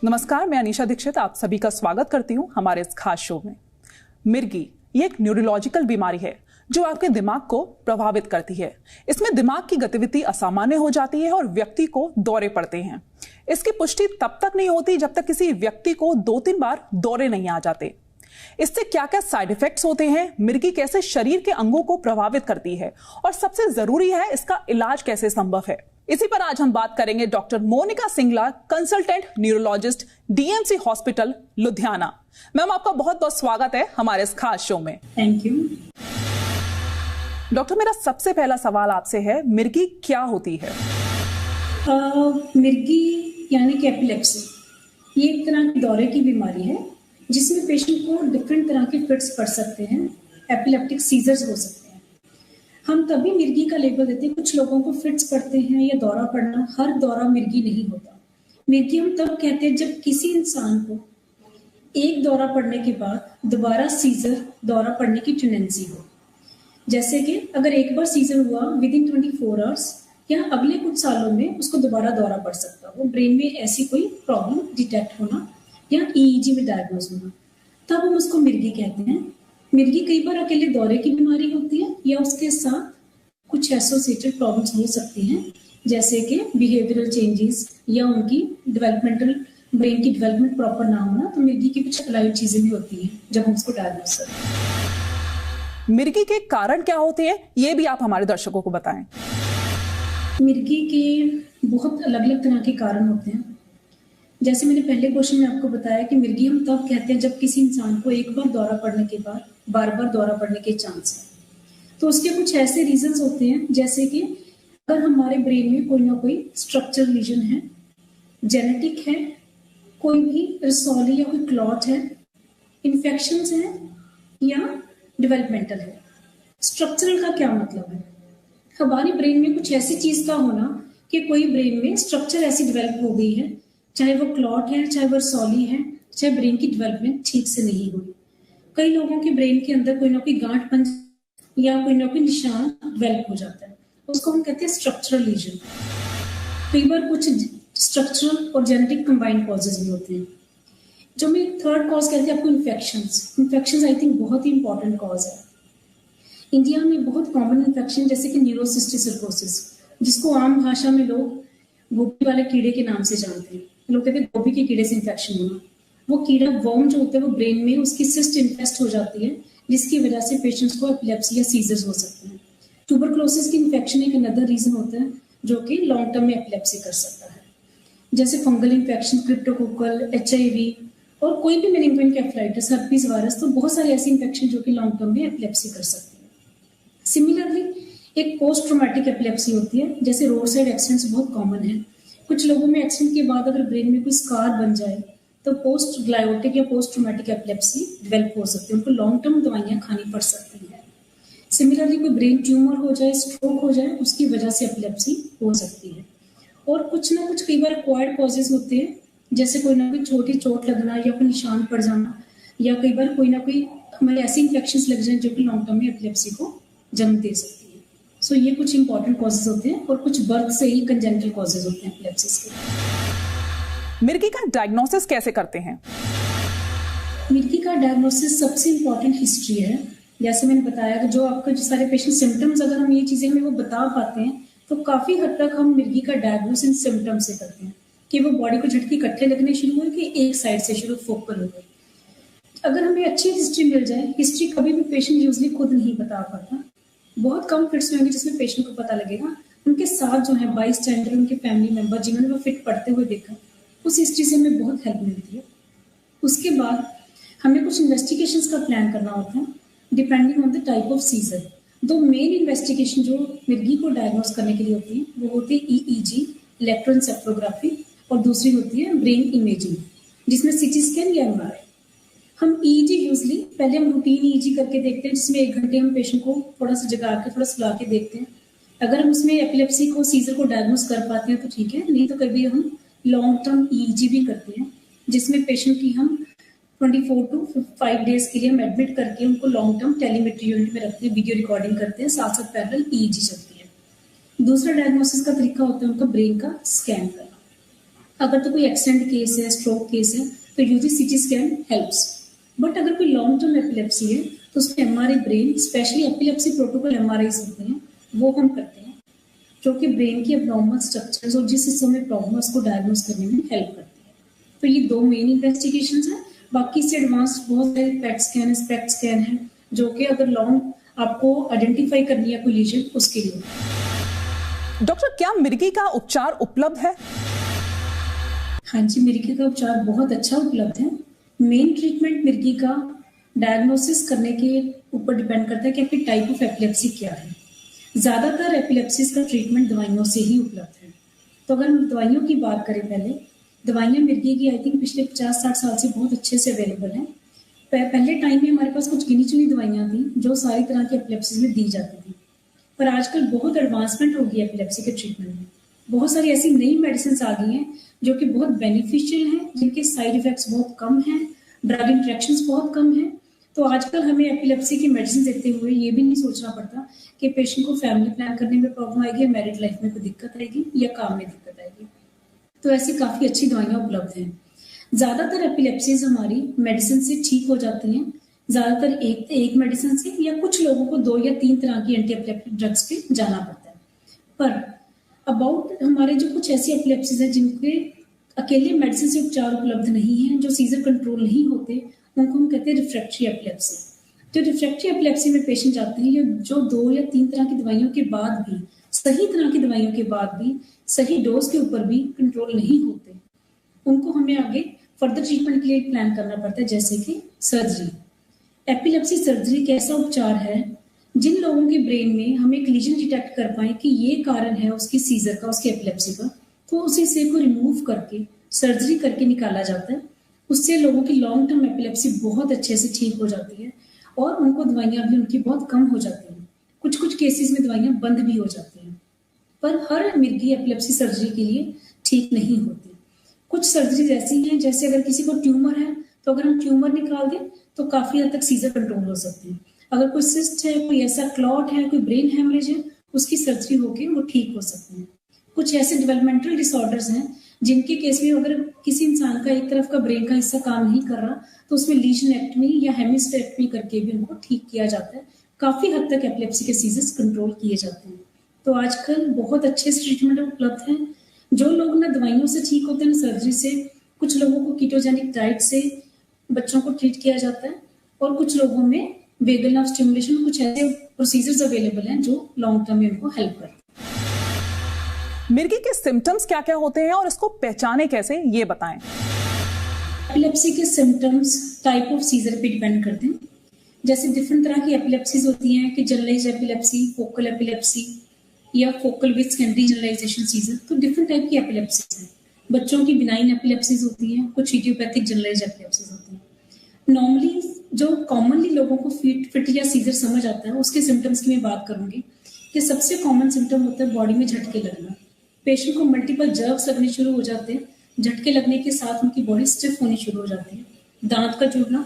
नमस्कार, मैं अनीशा दीक्षित आप सभी का स्वागत करती हूं हमारे इस खास शो में। मिर्गी ये एक न्यूरोलॉजिकल बीमारी है जो आपके दिमाग को प्रभावित करती है। इसमें दिमाग की गतिविधि असामान्य हो जाती है और व्यक्ति को दौरे पड़ते हैं। इसकी पुष्टि तब तक नहीं होती जब तक किसी व्यक्ति को 2-3 बार दौरे नहीं आ जाते। इससे क्या क्या साइड इफेक्ट्स होते हैं, मिर्गी कैसे शरीर के अंगों को प्रभावित करती है और सबसे जरूरी है इसका इलाज कैसे संभव है, इसी पर आज हम बात करेंगे doctor Monika Singla, consultant neurologist, DMC hospital Ludhiana. Ma'am, आपका बहुत बहुत स्वागत है हमारे इस खास शो में। थैंक यू डॉक्टर, मेरा सबसे पहला सवाल आपसे है, मिर्गी क्या होती है? मिर्गी यानी कि एपिलेप्सी, ये एक तरह की दौरे की बीमारी है जिसमें पेशेंट को डिफरेंट तरह के फिट्स पड़ सकते हैं, एपिलेप्टिक सीजर्स हो सकते हैं। हम तभी मिर्गी का लेबल देते हैं। कुछ लोगों को फिट्स पड़ते हैं या दौरा पड़ना, हर दौरा मिर्गी नहीं होता। मिर्गी हम तब कहते हैं जब किसी इंसान को एक दौरा पड़ने के बाद दोबारा सीजर दौरा पड़ने की टेंडेंसी हो। जैसे कि अगर एक बार सीजर हुआ विद इन 24 आवर्स या अगले कुछ सालों में उसको दोबारा दौरा पड़ सकता हो, ब्रेन में ऐसी कोई प्रॉब्लम डिटेक्ट होना या ईईजी में डायग्नोज होना, तब हम उसको मिर्गी कहते हैं। मिर्गी कई बार अकेले दौरे की बीमारी होती है या उसके साथ कुछ एसोसिएटेड प्रॉब्लम्स हो सकती हैं, जैसे कि बिहेवियरल चेंजेस या उनकी डेवलपमेंटल ब्रेन की डेवलपमेंट प्रॉपर ना होना। तो मिर्गी की कुछ अलाइड चीजें भी होती हैं जब हम उसको डायग्नोज करते हैं। मिर्गी के कारण क्या होते हैं, ये भी आप हमारे दर्शकों को बताएं। मिर्गी के बहुत अलग अलग तरह के कारण होते हैं। जैसे मैंने पहले क्वेश्चन में आपको बताया कि मिर्गी हम तब कहते हैं जब किसी इंसान को एक बार दौरा पड़ने के बाद बार बार दौरा पड़ने के चांस है। तो उसके कुछ ऐसे रीजंस होते हैं, जैसे कि अगर हमारे ब्रेन में कोई ना कोई स्ट्रक्चरल लीजन है, जेनेटिक है, कोई भी रिसोली या कोई क्लॉट है, इन्फेक्शंस है या डेवलपमेंटल है। स्ट्रक्चरल का क्या मतलब है? हमारे ब्रेन में कुछ ऐसी चीज का होना कि कोई ब्रेन में स्ट्रक्चर ऐसी डेवलप हो गई है, चाहे वो क्लॉट है, चाहे वो सॉली है, चाहे ब्रेन की डेवलपमेंट ठीक से नहीं हुई। कई लोगों के ब्रेन के अंदर कोई ना कोई गांठ बन या कोई ना कोई निशान डेवलप हो जाता है, उसको हम कहते हैं स्ट्रक्चरल लीजन। कई बार कुछ स्ट्रक्चरल और जेनेटिक कंबाइंड कॉजेज भी होते हैं। जो मैं थर्ड कॉज कहते हैं आपको इन्फेक्शंस आई थिंक बहुत ही इंपॉर्टेंट कॉज है। इंडिया में बहुत कॉमन इन्फेक्शन जैसे कि न्यूरोसिस्टिक सर्कोसिस, जिसको आम भाषा में लोग गोभी वाले कीड़े के नाम से जानते हैं। लोग कहते हैं गोभी के कीड़े से इन्फेक्शन होना। वो कीड़ा वर्म जो होता है वो ब्रेन में उसकी सिस्ट इन्फेस्ट हो जाती है, जिसकी वजह से पेशेंट्स को एपिलेप्सी या सीजर्स हो सकते हैं। ट्यूबरकुलोसिस की इन्फेक्शन एक अनदर रीजन होता है जो कि लॉन्ग टर्म में एपिलेप्सी कर सकता है। जैसे फंगल इन्फेक्शन, क्रिप्टोकोकल, HIV और कोई भी मेनिंगो एन्केफेलाइटिस, हर्पीस वायरस, तो बहुत सारे ऐसे इन्फेक्शन जो कि लॉन्ग टर्म में एपिलेप्सी कर सकते हैं। सिमिलरली एक पोस्ट ट्रॉमेटिक एपिलेप्सी होती है। जैसे रोड साइड एक्सीडेंट्स बहुत कॉमन है। कुछ लोगों में एक्सीडेंट के बाद अगर ब्रेन में कोई स्कार बन जाए तो पोस्ट ग्लायोटिक या पोस्ट ट्रॉमेटिक एपिलेप्सी डेवलप हो सकती है। उनको लॉन्ग टर्म दवाइयां खानी पड़ सकती हैं। सिमिलरली कोई ब्रेन ट्यूमर हो जाए, स्ट्रोक हो जाए, उसकी वजह से एपिलेप्सी हो सकती है। और कुछ ना कुछ कई बार एक्वायर्ड कॉजेज होते हैं, जैसे कोई ना कोई छोटी चोट लगना या कोई निशान पड़ जाना, या कई बार कोई ना कोई हमारे ऐसी इन्फेक्शन लग जाए जो कि लॉन्ग टर्म में एपिलेप्सी को जन्म दे सकती है। सो ये कुछ इंपॉर्टेंट कॉजेज होते हैं और कुछ बर्थ से ही कंजेनिटल कॉजेज होते हैं एपिलेप्सिस के। मिर्गी का डायग्नोसिस कैसे करते हैं? मिर्गी का डायग्नोसिस सबसे इंपॉर्टेंट हिस्ट्री है। जैसे मैंने बताया कि जो आपके जो सारे पेशेंट सिम्टम्स, अगर हम ये चीजें हमें वो बता पाते हैं तो काफी हद तक हम मिर्गी का डायग्नोसिस सिम्टम्स से करते हैं कि वो बॉडी को झटके इकट्ठे लगने शुरू हुए कि एक साइड से शुरू फोकल हो गई। अगर हमें अच्छी हिस्ट्री मिल जाए, हिस्ट्री कभी भी पेशेंट यूजली खुद नहीं बता पाता। बहुत कम फिट्स होंगे जिसमें पेशेंट को पता लगेगा। उनके साथ जो है बाई स्टैंडर्ड, उनके फैमिली मेंबर जिन्होंने वो फिट पड़ते हुए देखा, उस हिस्ट्री से हमें बहुत हेल्प मिलती है। उसके बाद हमें कुछ इन्वेस्टिगेशंस का प्लान करना होता है depending on the type of seizure. दो मेन इन्वेस्टिगेशन जो मिर्गी को डायग्नोज करने के लिए होती है वो होती है EEG, इलेक्ट्रोएन्सेफलोग्राफी, और दूसरी होती है ब्रेन इमेजिंग, जिसमें CT स्कैन या MRI। हम EEG यूजली पहले हम रूटीन EEG करके देखते हैं, जिसमें 1 घंटे हम पेशेंट को थोड़ा सा जगा के थोड़ा सुला के देखते हैं। अगर हम उसमें एपिलेप्सी को, सीजर को डायग्नोज कर पाते हैं तो ठीक है, नहीं तो कभी हम लॉन्ग टर्म EEG भी करते हैं, जिसमें पेशेंट की हम 24 to 5 डेज के लिए हम एडमिट करके उनको लॉन्ग टर्म टेलीमेट्री यूनिट में रखते हैं, वीडियो रिकॉर्डिंग करते हैं, साथ साथ पैरेलल EEG चलती है। दूसरा डायग्नोसिस का तरीका होता है उनका ब्रेन का स्कैन करना। अगर तो कोई एक्सीडेंट केस है, स्ट्रोक केस है, तो usually CT scan helps. But अगर कोई लॉन्ग टर्म एपिलेप्सी है तो उसमें MRI brain, specially epilepsy protocol MRIs होते हैं, वो हम करते हैं, जो कि ब्रेन की एब्नॉर्मल स्ट्रक्चर्स और जिस हिस्सों में प्रॉब्लम है उसको डायग्नोस करने में हेल्प करती है। तो ये 2 मेन इन्वेस्टिगेशंस हैं। बाकी से एडवांस बहुत सारे पेट स्कैन है, स्पेक्ट स्कैन है, जो कि अगर लॉन्ग आपको आइडेंटिफाई करनी है कोई लीजन, उसके लिए। डॉक्टर, क्या मिर्गी का उपचार उपलब्ध है? हाँ जी, मिर्गी का उपचार बहुत अच्छा उपलब्ध है। मेन ट्रीटमेंट मिर्गी का डायग्नोसिस करने के ऊपर डिपेंड करता है कि आपकी टाइप ऑफ एपिलेप्सी क्या है। ज़्यादातर एपिलेप्सीज का ट्रीटमेंट दवाइयों से ही उपलब्ध है। तो अगर हम दवाइयों की बात करें, पहले दवाइयाँ मिर्गी की आई थिंक पिछले 50-60 साल से बहुत अच्छे से अवेलेबल हैं। पहले टाइम में हमारे पास कुछ गिनी चुनी दवाइयाँ थी जो सारी तरह की एपिलेप्सीज में दी जाती थी, पर आजकल बहुत एडवांसमेंट हो गई है एपिलेप्सी के ट्रीटमेंट में। बहुत सारी ऐसी नई मेडिसिन आ गई हैं जो कि बहुत बेनिफिशियल हैं, जिनके साइड इफेक्ट्स बहुत कम हैं, ड्रग इंटरेक्शंस बहुत कम हैं। तो आजकल हमें एपिलेप्सी की मेडिसिन देखते हुए ये भी नहीं सोचना पड़ता कि पेशेंट को फैमिली प्लान करने में प्रॉब्लम आएगी, मैरिड लाइफ में कोई दिक्कत आएगी या काम में दिक्कत आएगी। तो ऐसी काफ़ी अच्छी दवाइयाँ उपलब्ध हैं। ज़्यादातर एपिलेप्सीज हमारी मेडिसिन से ठीक हो जाती हैं, ज़्यादातर एक मेडिसिन से, या कुछ लोगों को 2 या 3 तरह की एंटी एपिलेप्टिक ड्रग्स पे जाना पड़ता है। पर अबाउट हमारे जो कुछ ऐसी एपिलेप्सीज हैं जिनके अकेले मेडिसिन से उपचार उपलब्ध नहीं है, जो सीजर कंट्रोल नहीं होते, उनको हम कहते हैं रिफ्रैक्टरी एपिलेप्सी। तो रिफ्रैक्टरी एपिलेप्सी में पेशेंट जाते हैं जो 2 या 3 तरह की दवाइयों के बाद भी, सही तरह की दवाइयों के बाद भी, सही डोज के ऊपर भी कंट्रोल नहीं होते, उनको हमें आगे फर्दर ट्रीटमेंट के लिए प्लान करना पड़ता है, जैसे कि सर्जरी। एपिलेप्सी सर्जरी एक ऐसा उपचार है जिन लोगों के ब्रेन में हम एक लीजन डिटेक्ट कर पाए कि ये कारण है उसकी सीजर का, उसकी एपिलेप्सी का, तो उस हिस्से को रिमूव करके सर्जरी करके निकाला जाता है। उससे लोगों की लॉन्ग टर्म एपिलेप्सी बहुत अच्छे से ठीक हो जाती है और उनको दवाइयाँ भी उनकी बहुत कम हो जाती हैं। कुछ कुछ केसेस में दवाइयाँ बंद भी हो जाती हैं, पर हर मिर्गी एपिलेप्सी सर्जरी के लिए ठीक नहीं होती। कुछ सर्जरीज ऐसी हैं, जैसे अगर किसी को ट्यूमर है तो अगर हम ट्यूमर निकाल दें तो काफ़ी हद तक सीजर कंट्रोल हो सकते हैं। अगर कोई सिस्ट है, कोई ऐसा क्लॉट है, कोई ब्रेन हेमरेज है, उसकी सर्जरी होकर वो ठीक हो सकते हैं। कुछ ऐसे डेवलपमेंटल डिसऑर्डर्स हैं जिनके केस में अगर किसी इंसान का एक तरफ का ब्रेन का हिस्सा काम नहीं कर रहा तो उसमें लीजनेक्टमी या हेमिस्टेक्टमी करके भी उनको ठीक किया जाता है। काफ़ी हद तक एपिलेप्सी के सीजर्स कंट्रोल किए जाते हैं। तो आजकल बहुत अच्छे से ट्रीटमेंट उपलब्ध हैं। जो लोग ना दवाइयों से ठीक होते हैं, ना सर्जरी से, कुछ लोगों को कीटोजेनिक डाइट से बच्चों को ट्रीट किया जाता है, और कुछ लोगों में वेगल नर्व स्टिमुलेशन, कुछ ऐसे प्रोसीजर्स अवेलेबल हैं जो लॉन्ग टर्म में उनको हेल्प करते हैं। मिर्गी के सिम्टम्स क्या क्या होते हैं और इसको पहचाने कैसे, ये बताएं। एपिलेप्सी के सिम्टम्स टाइप ऑफ सीजर पे डिपेंड करते हैं। जैसे डिफरेंट तरह की एपिलेप्सीज होती हैं कि जनरलाइज एपिलेप्सी, फोकल एपिलेप्सी या focal with secondary generalisation seizure. तो डिफरेंट टाइप की एपिलेप्सीज हैं। बच्चों की बिनाइन एपिलेप्सीज होती हैं, कुछ इडियोपैथिक जनरलाइज एपिलेप्सीज होती हैं। नॉर्मली जो कॉमनली लोगों को फिट या सीजर समझ आता है, उसके सिम्टम्स की मैं बात करूंगी कि सबसे कॉमन सिम्टम होता है बॉडी में झटके लगना। पेशेंट को मल्टीपल जर्क्स लगने शुरू हो जाते हैं। झटके लगने के साथ उनकी बॉडी स्टिफ होनी शुरू हो जाती है। दांत का टूटना,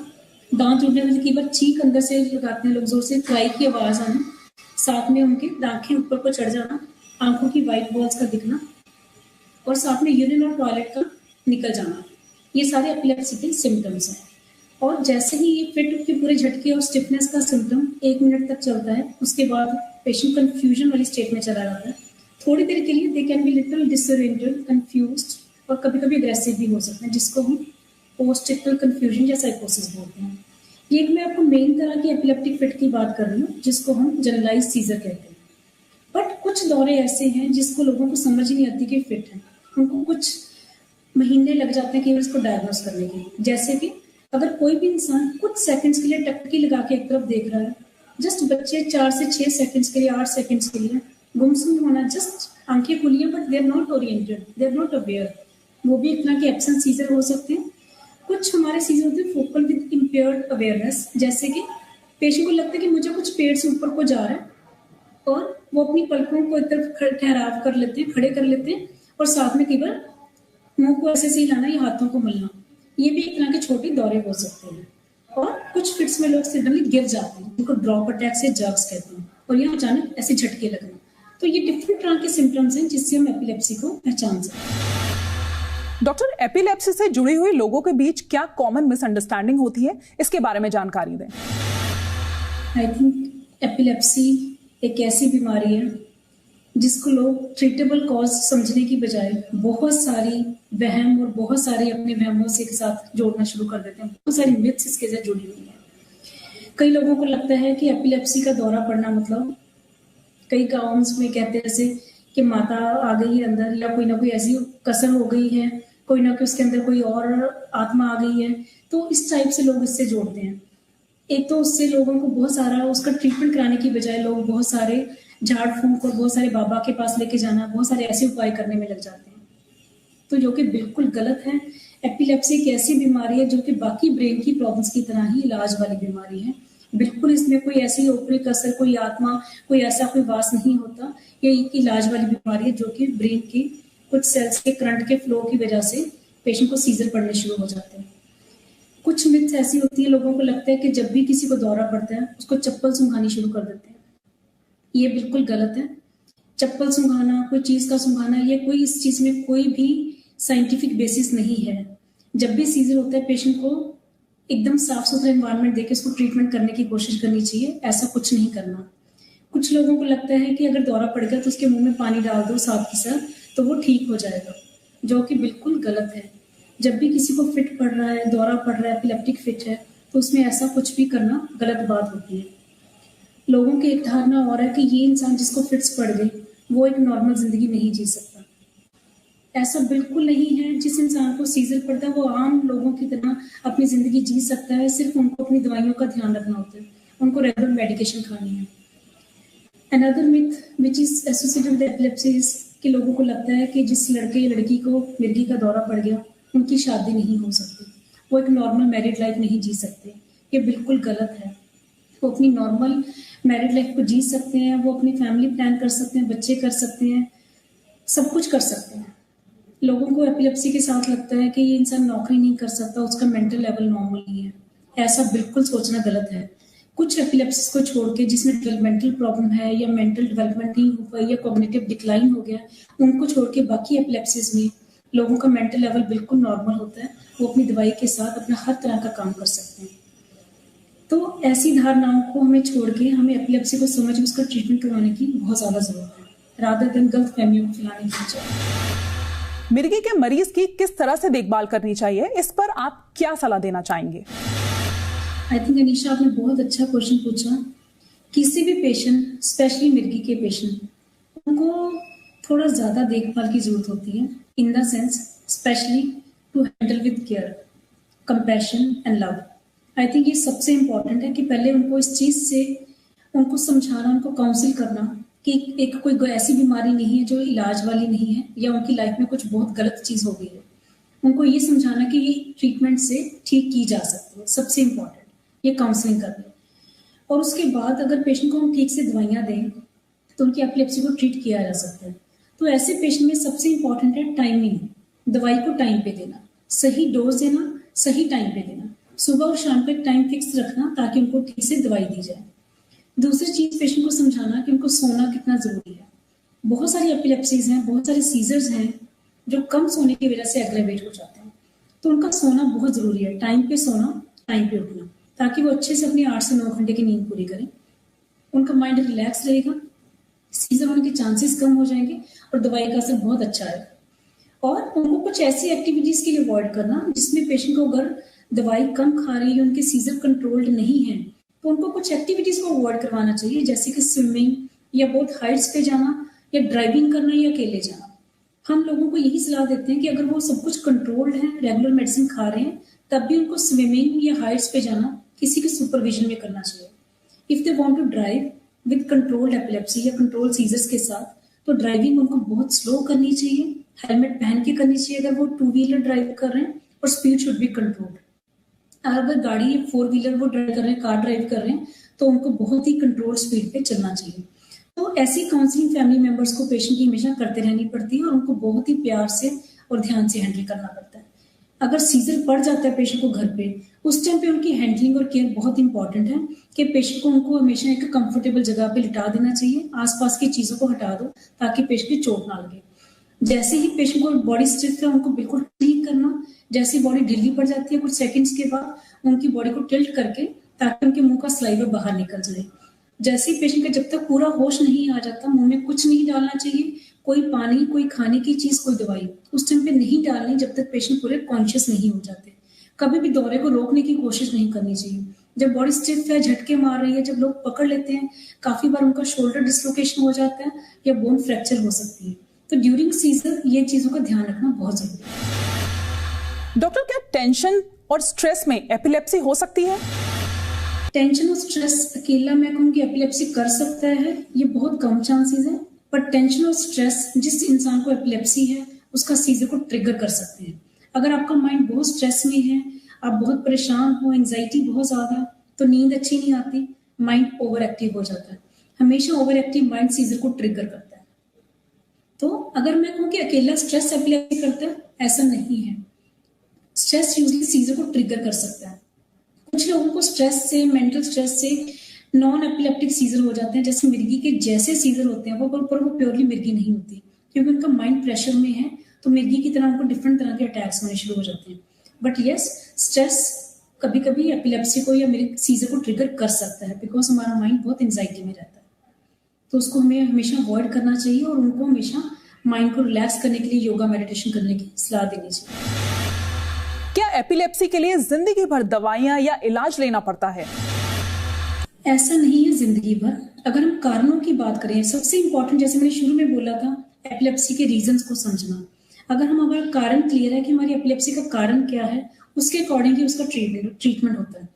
दांत टूटने में कई बार चीख अंदर से लगाते हैं लोग जोर से, क्राई की आवाज आना, साथ में उनकी आंखें ऊपर को चढ़ जाना, आंखों की व्हाइट बॉल्स का दिखना, और साथ में यूरिन और टॉयलेट का निकल जाना। ये सारे एपिलेप्सी के सिम्टम्स हैं। और जैसे ही ये फिट के पूरे झटके और स्टिफनेस का सिम्टम 1 मिनट तक चलता है, उसके बाद पेशेंट कंफ्यूजन वाली स्टेट में चला जाता है। थोड़ी देर के लिए they can be little disoriented, confused, और कभी कभी अग्रेसिव भी हो सकते हैं, जिसको हम पोस्ट टिपिकल कंफ्यूजन या साइकोसिस बोलते हैं। ये मैं आपको मेन तरह की एपिलेप्टिक फिट की बात कर रही हूँ, जिसको हम जनरलाइज सीजर कहते हैं। बट कुछ दौरे ऐसे हैं जिसको लोगों को समझ ही नहीं आती कि फिट है। उनको कुछ महीने लग जाते हैं केवल इसको डायग्नोस करने के लिए। जैसे कि अगर कोई भी इंसान कुछ सेकंड्स के लिए टकटकी लगा के एक तरफ देख रहा है, जस्ट बच्चे 4 से 6 सेकंड्स के लिए, 8 सेकंड्स के लिए गुमसुम होना, जस्ट आंखें खुली हैं but they are not oriented, they are not aware, वो भी एक तरह के एब्सेंट सीजर हो सकते हैं। कुछ हमारे सीजर होते हैं फोकल विद इम्पेयर्ड अवेयरनेस, जैसे कि पेशेंट को लगता है कि मुझे कुछ पेड़ से ऊपर को जा रहा है, और वो अपनी पलकों को एक तरफ ठहराव कर लेते हैं, खड़े कर लेते हैं, और साथ में कई बार मुंह को ऐसे ही हिलाना या हाथों को मलना। ये भी एक तरह के छोटे दौरे हो सकते हैं। और कुछ फिट्स में लोग सडनली गिर जाते हैं, उनको ड्रॉप अटैक से जर्क्स कहते हैं, और यहाँ अचानक ऐसे झटके लगना। तो ये डिफरेंट तरह के सिम्टम्स हैं जिससे हम एपिलेप्सी को पहचान सकते हैं। डॉक्टर, एपिलेप्सी से जुड़ी हुई लोगों के बीच क्या कॉमन मिसअंडरस्टैंडिंग होती है, इसके बारे में जानकारी दें। आई थिंक एपिलेप्सी एक ऐसी बीमारी है जिसको लोग ट्रीटेबल कॉज समझने की बजाय बहुत सारी वहम और बहुत सारे अपने वहमों से के साथ जोड़ना शुरू कर देते हैं। बहुत सारी मिथ्स इसके साथ जुड़ी हुई है। कई लोगों को लगता है कि एपिलेप्सी का दौरा पड़ना मतलब, कई गाँव में कहते हैं जैसे कि माता आ गई है अंदर, या कोई ना कोई ऐसी कसर हो गई है, कोई ना कोई उसके अंदर कोई और आत्मा आ गई है, तो इस टाइप से लोग इससे जोड़ते हैं। एक तो उससे लोगों को बहुत सारा उसका ट्रीटमेंट कराने की बजाय लोग बहुत सारे झाड़ फूंक और बहुत सारे बाबा के पास लेके जाना, बहुत सारे ऐसे उपाय करने में लग जाते हैं, तो जो कि बिल्कुल गलत है। एपिलेप्सी एक ऐसी बीमारी है जो कि बाकी ब्रेन की प्रॉब्लम्स की तरह ही इलाज वाली बीमारी है। बिल्कुल इसमें कोई ऐसी ऊपरी कसर, कोई आत्मा, कोई ऐसा कोई वास नहीं होता। ये एक इलाज वाली बीमारी है जो कि ब्रेन की कुछ सेल्स के करंट के फ्लो की वजह से पेशेंट को सीजर पड़ने शुरू हो जाते हैं। कुछ मिथ्स ऐसी होती है, लोगों को लगता है कि जब भी किसी को दौरा पड़ता है उसको चप्पल सूंघानी शुरू कर देते हैं। ये बिल्कुल गलत है। चप्पल सूंघाना, कोई चीज का सूंघाना, ये कोई इस चीज में कोई भी साइंटिफिक बेसिस नहीं है। जब भी सीजर होता है पेशेंट को एकदम साफ सुथरा एनवायरनमेंट देकर उसको ट्रीटमेंट करने की कोशिश करनी चाहिए, ऐसा कुछ नहीं करना। कुछ लोगों को लगता है कि अगर दौरा पड़ गया तो उसके मुंह में पानी डाल दो साथ के साथ तो वो ठीक हो जाएगा, जो कि बिल्कुल गलत है। जब भी किसी को फिट पड़ रहा है, दौरा पड़ रहा है, एपिलेप्टिक फिट है, तो उसमें ऐसा कुछ भी करना गलत बात होती है। लोगों की एक धारणा और है कि ये इंसान जिसको फिट्स पड़ गई वो एक नॉर्मल जिंदगी नहीं जी सकता। ऐसा बिल्कुल नहीं है। जिस इंसान को सीजर पड़ता है वो आम लोगों की तरह अपनी जिंदगी जी सकता है, सिर्फ उनको अपनी दवाइयों का ध्यान रखना होता है, उनको रेगुलर मेडिकेशन खानी है। Another myth which is associated with epilepsy is कि लोगों को लगता है कि जिस लड़के या लड़की को मिर्गी का दौरा पड़ गया उनकी शादी नहीं हो सकती, वो एक नॉर्मल मैरिड लाइफ नहीं जी सकते। ये बिल्कुल गलत है। वो अपनी नॉर्मल मैरिड लाइफ को जी सकते हैं, वो अपनी फैमिली प्लान कर सकते हैं, बच्चे कर सकते हैं, सब कुछ कर सकते हैं। लोगों को एपिलेप्सी के साथ लगता है कि ये इंसान नौकरी नहीं कर सकता, उसका मेंटल लेवल नॉर्मल नहीं है। ऐसा बिल्कुल सोचना गलत है। कुछ एपिलेप्सिस को छोड़ के जिसमें डेवलपमेंटल प्रॉब्लम है या मेंटल डेवलपमेंट नहीं हो पाई या कॉग्निटिव डिक्लाइन हो गया, उनको छोड़ के बाकी एपिलेप्सिस में लोगों का मेंटल लेवल बिल्कुल नॉर्मल होता है। वो अपनी दवाई के साथ अपना हर तरह का काम कर सकते हैं। तो ऐसी धारणाओं को हमें छोड़ के हमें एपिलेप्सी को समझ उसका ट्रीटमेंट करवाने की बहुत ज्यादा जरूरत है, रादर देन गलत फहमियों को फैलाने की बजाय। मिर्गी के मरीज की किस तरह से देखभाल करनी चाहिए, इस पर आप क्या सलाह देना चाहेंगे? आई थिंक अनीशा, आपने बहुत अच्छा क्वेश्चन पूछा। किसी भी पेशेंट, स्पेशली मिर्गी के पेशेंट, उनको थोड़ा ज्यादा देखभाल की जरूरत होती है, in the sense specially to handle with care, compassion and love. I think ये सबसे इम्पोर्टेंट है कि पहले उनको इस चीज से उनको समझाना, उनको काउंसिल करना कि एक कोई ऐसी बीमारी नहीं है जो इलाज वाली नहीं है, या उनकी लाइफ में कुछ बहुत गलत चीज हो गई है। उनको ये समझाना कि ये ट्रीटमेंट से ठीक की जा सकती है, सबसे इम्पोर्टेंट ये काउंसलिंग करनी। और उसके बाद अगर पेशेंट को हम ठीक से दवाइयाँ दें तो उनकी एपिलेप्सी को ट्रीट किया जा सकता है। तो ऐसे पेशेंट में सबसे इम्पोर्टेंट है टाइमिंग, दवाई को टाइम पे देना, सही डोज देना, सही टाइम पे देना, सुबह और शाम को एक टाइम फिक्स रखना ताकि उनको ठीक से दवाई दी जाए। दूसरी चीज पेशेंट को समझाना कि उनको सोना कितना जरूरी है। बहुत सारी एपिलेप्सीज हैं, बहुत सारे सीजर्स हैं जो कम सोने की वजह से एग्रेवेट हो जाते हैं, तो उनका सोना बहुत जरूरी है। टाइम पे सोना, टाइम पे उठना, ताकि वो अच्छे से अपनी 8 से 9 घंटे की नींद पूरी करें। उनका माइंड रिलैक्स रहेगा, सीजर होने के चांसेस कम हो जाएंगे और दवाई का असर बहुत अच्छा है। और उनको कुछ ऐसी एक्टिविटीज के लिए अवॉइड करना जिसमें पेशेंट को अगर दवाई कम खा रही है, उनके सीजर कंट्रोल्ड नहीं है, तो उनको कुछ एक्टिविटीज को अवॉइड करवाना चाहिए, जैसे कि स्विमिंग या बहुत हाइट्स पे जाना या ड्राइविंग करना या अकेले जाना। हम लोगों को यही सलाह देते हैं कि अगर वो सब कुछ कंट्रोल्ड है, रेगुलर मेडिसिन खा रहे हैं, तब भी उनको स्विमिंग या हाइट्स पे जाना किसी के सुपरविजन में करना चाहिए। If they want to drive with controlled epilepsy या कंट्रोल सीजर्स के साथ, तो ड्राइविंग उनको बहुत स्लो करनी चाहिए, हेलमेट पहन के करनी चाहिए अगर वो 2 व्हीलर ड्राइव कर रहे हैं, और स्पीड शुड बी कंट्रोल्ड। अगर गाड़ी 4 व्हीलर वो ड्राइव कर रहे हैं, कार ड्राइव कर रहे हैं, तो उनको बहुत ही कंट्रोल स्पीड पे चलना चाहिए। तो ऐसी काउंसलिंग फैमिली मेंबर्स को पेशेंट की हमेशा करते रहनी पड़ती है और उनको बहुत ही प्यार से और ध्यान से हैंडल करना पड़ता है। अगर सीजर पड़ जाता है पेशेंट को घर पे, उस टाइम पे उनकी हैंडलिंग और केयर बहुत इंपॉर्टेंट है कि पेशेंट को उनको हमेशा एक कंफर्टेबल जगह पे लिटा देना चाहिए, आसपास की चीजों को हटा दो ताकि पेशेंट की चोट ना लगे। जैसे ही पेशेंट को बॉडी स्टिफ है उनको बिल्कुल ठीक करना, जैसे बॉडी ढीली पड़ जाती है कुछ सेकंड्स के बाद उनकी बॉडी को टिल्ट करके ताकि उनके मुंह का सलाइवा बाहर निकल जाए। जैसे ही पेशेंट का जब तक पूरा होश नहीं आ जाता मुंह में कुछ नहीं डालना चाहिए, कोई पानी, कोई खाने की चीज, कोई दवाई उस टाइम पे नहीं डालनी जब तक पेशेंट पूरे कॉन्शियस नहीं हो जाते। कभी भी दौरे को रोकने की कोशिश नहीं करनी चाहिए। जब बॉडी स्टिफ है, झटके मार रही है, जब लोग पकड़ लेते हैं, काफी बार उनका शोल्डर डिसलोकेशन हो जाता है या बोन फ्रैक्चर हो सकती है। तो ड्यूरिंग सीजर ये चीजों का ध्यान रखना बहुत जरूरी है। डॉक्टर, क्या टेंशन और स्ट्रेस में एपिलेप्सी हो सकती है? टेंशन और स्ट्रेस अकेला मैं कहूँ कि एपिलेप्सी कर सकता है, ये बहुत कम चांसेस है। पर टेंशन और स्ट्रेस जिस इंसान को एपिलेप्सी है उसका सीजर को ट्रिगर कर सकते हैं। अगर आपका माइंड बहुत स्ट्रेस में है, आप बहुत परेशान हो, एंजाइटी बहुत ज्यादा, तो नींद अच्छी नहीं आती, माइंड ओवर एक्टिव हो जाता है। हमेशा ओवर एक्टिव माइंड सीजर को ट्रिगर करता है। तो अगर मैं कहूँ कि अकेला स्ट्रेस एपिलेप्सी करता है, ऐसा नहीं है। स्ट्रेस यूजली सीजर को ट्रिगर कर सकता है। कुछ लोगों को स्ट्रेस से, मेंटल स्ट्रेस से नॉन एपिलेप्टिक सीजर हो जाते हैं, जैसे मिर्गी के जैसे सीजर होते हैं, पर वो प्योरली मिर्गी नहीं होती, क्योंकि उनका माइंड प्रेशर में है, तो मिर्गी की तरह उनको डिफरेंट तरह के अटैक्स होने शुरू हो जाते हैं। बट यस, स्ट्रेस कभी कभी एपिलेप्सी को या सीजर को ट्रिगर कर सकता है, बिकॉज हमारा माइंड बहुत एंजाइटी में रहता है। तो उसको हमें हमेशा अवॉइड करना चाहिए और उनको हमेशा माइंड को रिलैक्स करने के लिए योगा मेडिटेशन करने की सलाह देनी चाहिए। क्या एपिलेप्सी के लिए जिंदगी भर दवाइयां या इलाज लेना पड़ता है? ऐसा नहीं है जिंदगी भर। अगर हम कारणों की बात करें, सबसे इंपॉर्टेंट, जैसे मैंने शुरू में बोला था, एपिलेप्सी के रीजंस को समझना। अगर हमारा कारण क्लियर है कि हमारी एपिलेप्सी का कारण क्या है, उसके अकॉर्डिंग ही उसका ट्रीटमेंट होता है।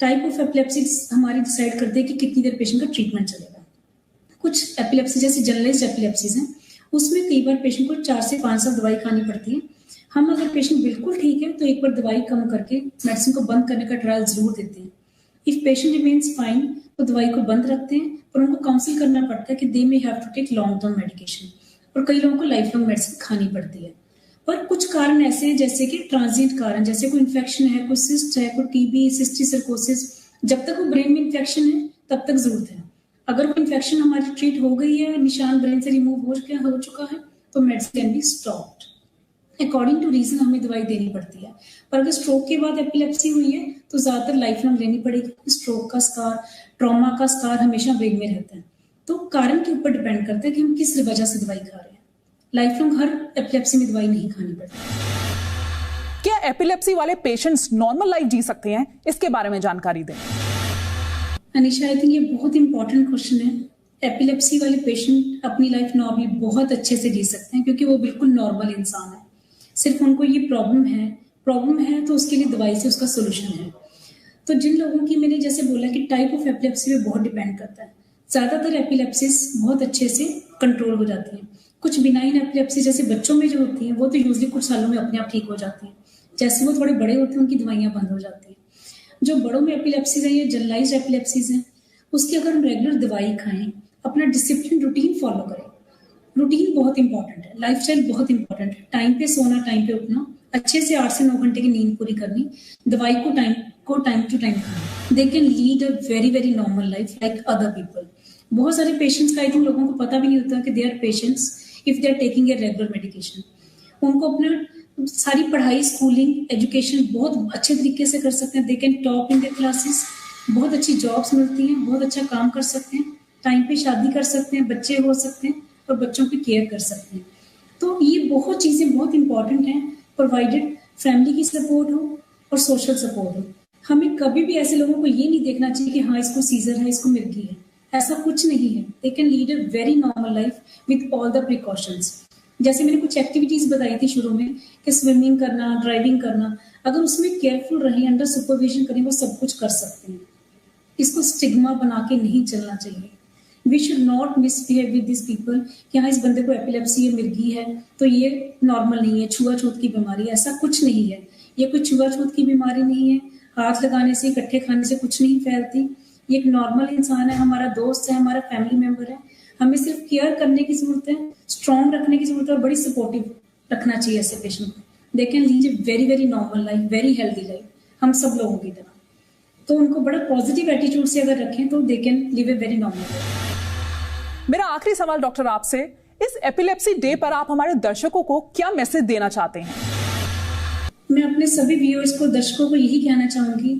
टाइप ऑफ एपिलेप्सी हमारी डिसाइड करते हैं कि कितनी देर पेशेंट का ट्रीटमेंट चलेगा। कुछ एपिलेप्सी जैसे जनरलाइज्ड एपिलेप्सीज हैं, उसमें कई बार पेशेंट को 4 से 5 साल दवाई खानी पड़ती है। हम अगर पेशेंट बिल्कुल ठीक है तो एक बार दवाई कम करके मेडिसिन को बंद करने का ट्रायल जरूर देते हैं। इफ पेशेंट रिमेन्स फाइन तो दवाई को बंद रखते हैं, पर उनको काउंसिल करना पड़ता है कि they may have to take long term medication, और कई लोगों को लाइफ लॉन्ग मेडिसिन खानी पड़ती है। पर कुछ कारण ऐसे हैं जैसे कि ट्रांजिएंट कारण, जैसे कोई इन्फेक्शन है, कोई सिस्ट है, कोई टीबी, सिस्टिसर्कोसिस, जब तक वो ब्रेन में इन्फेक्शन है तब तक जरूरत है। अगर वो इन्फेक्शन हमारी ट्रीट हो गई है, निशान ब्रेन से रिमूव हो चुका है, तो medicine can be stopped. According to reason हमें दवाई देनी पड़ती है। पर अगर स्ट्रोक के बाद एपिलेप्सी हुई है तो ज्यादातर लाइफ लॉन्ग लेनी पड़ेगी। स्ट्रोक का स्कार, ट्रॉमा का स्कार हमेशा ब्रेन में रहता है। तो कारण के ऊपर डिपेंड करता है कि हम किस वजह से दवाई खा रहे हैं। लाइफ लॉन्ग हर एपिलेप्सी में दवाई नहीं खानी पड़ती। क्या एपिलेप्सी वाले पेशेंट्स नॉर्मल लाइफ जी सकते हैं? इसके बारे में जानकारी दें। अनिशा, आई थिंक ये बहुत इंपॉर्टेंट क्वेश्चन है। एपिलेप्सी वाले पेशेंट अपनी लाइफ नॉर्मली बहुत अच्छे से जी सकते हैं, क्योंकि वो बिल्कुल नॉर्मल इंसान है। सिर्फ उनको ये प्रॉब्लम है तो उसके लिए दवाई से उसका सोल्यूशन है। तो जिन लोगों की, मैंने जैसे बोला कि टाइप ऑफ एपिलेप्सी पे बहुत डिपेंड करता है। ज्यादातर एपिलेप्सीज बहुत अच्छे से कंट्रोल हो जाती हैं। कुछ बिनाइन एपिलेप्सी जैसे बच्चों में जो होती हैं वो तो यूजली कुछ सालों में अपने आप ठीक हो जाती हैं। जैसे वो थोड़े बड़े होते हैं उनकी दवाइयां बंद हो जाती हैं। जो बड़ों में एपिलेप्सीज है, ये जनरलाइज्ड एपिलेप्सीज हैं, उसकी अगर हम रेगुलर दवाई खाएं, अपना डिसिप्लिन रूटीन फॉलो करें। रूटीन बहुत इंपॉर्टेंट है, लाइफस्टाइल बहुत इंपॉर्टेंट है। टाइम पे सोना, टाइम पे उठना, अच्छे से 8 से 9 घंटे की नींद पूरी करनी, दवाई को टाइम टू टाइम खाना। They can lead a very very normal life like other people. बहुत सारे पेशेंट्स का आई थिंक लोगों को पता भी नहीं होता कि they are patients if they are taking a regular medication. उनको अपना सारी पढ़ाई, स्कूलिंग, एजुकेशन बहुत अच्छे तरीके से कर सकते हैं। They can top in their classes, बहुत अच्छी जॉब्स मिलती हैं, बहुत अच्छा काम कर सकते हैं, टाइम पे शादी कर सकते हैं, बच्चे हो सकते हैं और बच्चों की केयर कर सकते हैं। तो ये बहुत चीजें बहुत इंपॉर्टेंट हैं, प्रोवाइडेड फैमिली की सपोर्ट हो और सोशल सपोर्ट हो। हमें कभी भी ऐसे लोगों को ये नहीं देखना चाहिए कि हाँ इसको सीजर है, इसको मिर्गी है, ऐसा कुछ नहीं है। They can lead a very normal life with all the precautions. जैसे मैंने कुछ एक्टिविटीज बताई थी शुरू में कि स्विमिंग करना, ड्राइविंग करना, अगर उसमें केयरफुल रहें, अंडर सुपरविजन करें, वो सब कुछ कर सकते हैं। इसको स्टिग्मा बना के नहीं चलना चाहिए। We should not misbehave with this people कि हाँ इस बंदे को एपिलेप्सी है, मिर्गी है तो ये नॉर्मल नहीं है, छुआछूत की बीमारी, ऐसा कुछ नहीं है। ये कोई छुआछूत की बीमारी नहीं है। हाथ लगाने से, इकट्ठे खाने से कुछ नहीं फैलती। ये एक नॉर्मल इंसान है, हमारा दोस्त है, हमारा फैमिली मेंबर है। हमें सिर्फ केयर करने की जरूरत है, स्ट्रॉन्ग रखने की जरूरत है और बड़ी सपोर्टिव रखना चाहिए ऐसे पेशेंट को। They can lead a very very normal life, very healthy life, हम सब लोगों की तरह। तो उनको बड़ा पॉजिटिव एटीट्यूड से अगर रखें तो they can live a very normal life. मेरा आखिरी सवाल डॉक्टर आपसे, इस एपिलेप्सी डे पर आप हमारे दर्शकों को क्या मैसेज देना चाहते हैं? मैं अपने सभी व्यूअर्स को, दर्शकों को यही कहना चाहूंगी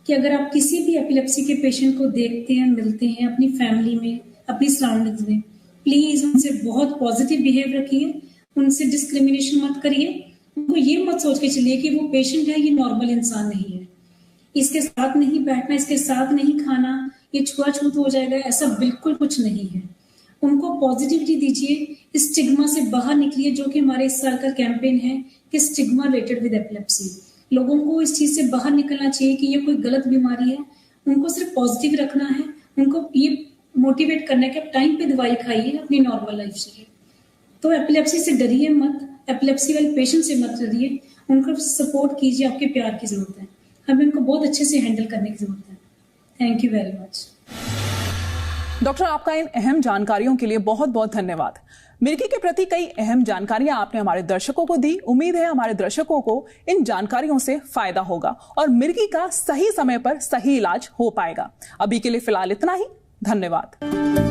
कि अगर आप किसी भी एपिलेप्सी के पेशेंट को देखते हैं, मिलते हैं अपनी फैमिली में, अपनी सराउंडिंग्स में, प्लीज उनसे बहुत पॉजिटिव बिहेव रखिए, उनसे डिस्क्रिमिनेशन मत करिए, उनको ये मत सोच के चलिए कि वो पेशेंट है, ये नॉर्मल इंसान नहीं है, इसके साथ नहीं बैठना, इसके साथ नहीं खाना, ये छुआछूत हो जाएगा, ऐसा बिल्कुल कुछ नहीं है। उनको पॉजिटिविटी दीजिए, स्टिग्मा से बाहर निकलिए, जो कि हमारे इस साल का कैंपेन है कि स्टिग्मा रिलेटेड विद एपिलेप्सी। लोगों को इस चीज से बाहर निकलना चाहिए कि ये कोई गलत बीमारी है, उनको सिर्फ पॉजिटिव रखना है, उनको ये मोटिवेट करना है कि आप टाइम पे दवाई खाइए, अपनी नॉर्मल लाइफ जिए। तो एपिलेप्सी से डरिए मत, एपिलेप्सी वाले पेशेंट से मत डरिए, उनको सपोर्ट कीजिए, आपके प्यार की जरूरत है, हमें उनको बहुत अच्छे से हैंडल करने की जरूरत है। Thank you very much. Doctor, आपका इन अहम जानकारियों के लिए बहुत बहुत धन्यवाद। मिर्गी के प्रति कई अहम जानकारियां आपने हमारे दर्शकों को दी। उम्मीद है हमारे दर्शकों को इन जानकारियों से फायदा होगा और मिर्गी का सही समय पर सही इलाज हो पाएगा। अभी के लिए फिलहाल इतना ही। धन्यवाद।